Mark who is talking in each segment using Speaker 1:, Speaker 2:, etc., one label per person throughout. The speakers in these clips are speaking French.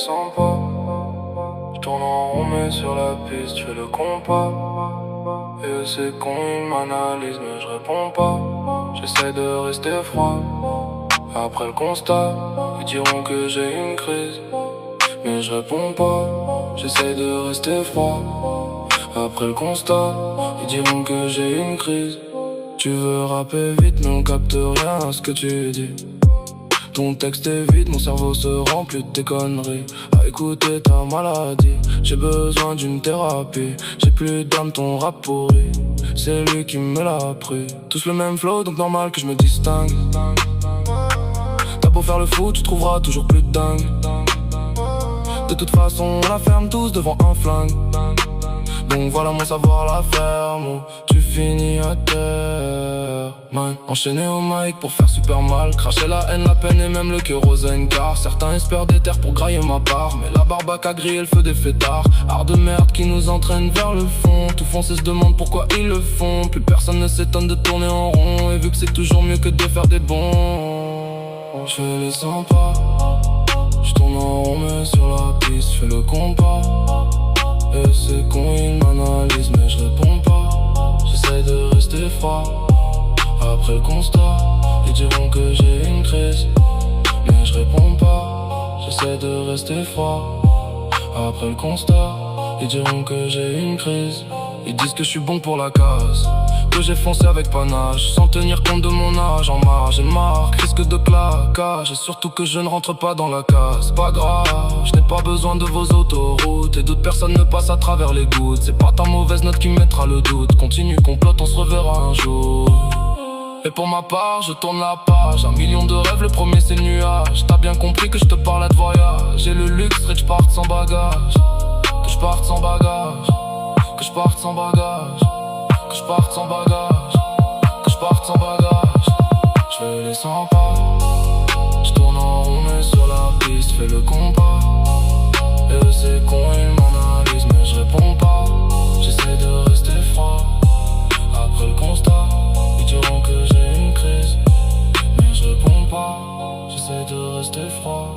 Speaker 1: sens pas. Je tourne en rond mais sur la piste, je fais le compas. Et c'est con, ils m'analysent mais je réponds pas. J'essaie de rester froid. Après le constat, ils diront que j'ai une crise, mais je réponds pas. J'essaie de rester froid. Après le constat, ils diront que j'ai une crise. Tu veux rapper vite mais on capte rien à ce que tu dis. Ton texte est vide, mon cerveau se remplit de tes conneries. À écouter ta maladie, j'ai besoin d'une thérapie. J'ai plus d'âme, ton rap pourri, c'est lui qui me l'a pris. Tous le même flow, donc normal que je me distingue. T'as beau faire le fou, tu trouveras toujours plus de dingue. De toute façon, on la ferme tous devant un flingue. Donc voilà mon savoir la ferme, où tu finis à terre. Man, enchaîné au mic pour faire super mal. Cracher la haine, la peine et même le kérosène. Car certains espèrent des terres pour grailler ma part. Mais la barbaque a grillé le feu des fêtards. Art de merde qui nous entraîne vers le fond. Tout foncé se demande pourquoi ils le font. Plus personne ne s'étonne de tourner en rond. Et vu que c'est toujours mieux que de faire des bons, je fais les 100 pas. Je tourne en rond mais sur la piste, je fais le compas. Et c'est con, ils m'analysent mais je réponds pas. J'essaie de rester froid. Après le constat, ils diront que j'ai une crise, mais je réponds pas. J'essaie de rester froid. Après le constat, ils diront que j'ai une crise. Ils disent que je suis bon pour la casse, que j'ai foncé avec panache, sans tenir compte de mon âge. En marge et marque, risque de claquage. Et surtout que je ne rentre pas dans la case. Pas grave, je n'ai pas besoin de vos autoroutes. Et d'autres personnes ne passent à travers les gouttes. C'est pas ta mauvaise note qui mettra le doute. Continue, complote, on se reverra un jour. Et pour ma part, je tourne la page. 1 million de rêves, le premier c'est le nuage. T'as bien compris que je te parlais de voyage. J'ai le luxe, que je parte sans bagage. Que je parte sans bagage. Que je parte sans bagage. Que je parte sans bagage. Que je parte sans bagage. Je fais les 100 pas. Je tourne en rond mais sur la piste, fais le compas. Et c'est con, ils m'analysent mais je réponds pas. J'essaie de rester froid. Après le constat, ils diront que j'ai une crise, mais je réponds pas. J'essaie de rester froid.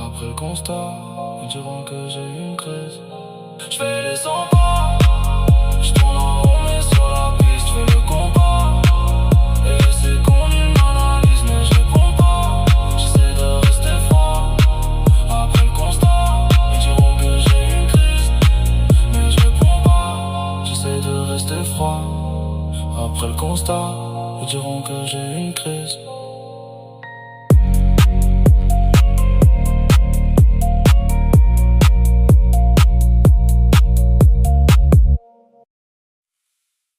Speaker 1: Après le constat, ils diront que j'ai une crise. Je fais les 100 pas. Je tourne en rond mais sur la piste, je fais le compas. Et c'est con, ils m'analysent mais je réponds pas. J'essaie de rester froid. Après le constat, ils diront que j'ai une crise, mais je réponds pas. J'essaie de rester froid. Après le constat, ils diront que j'ai une crise.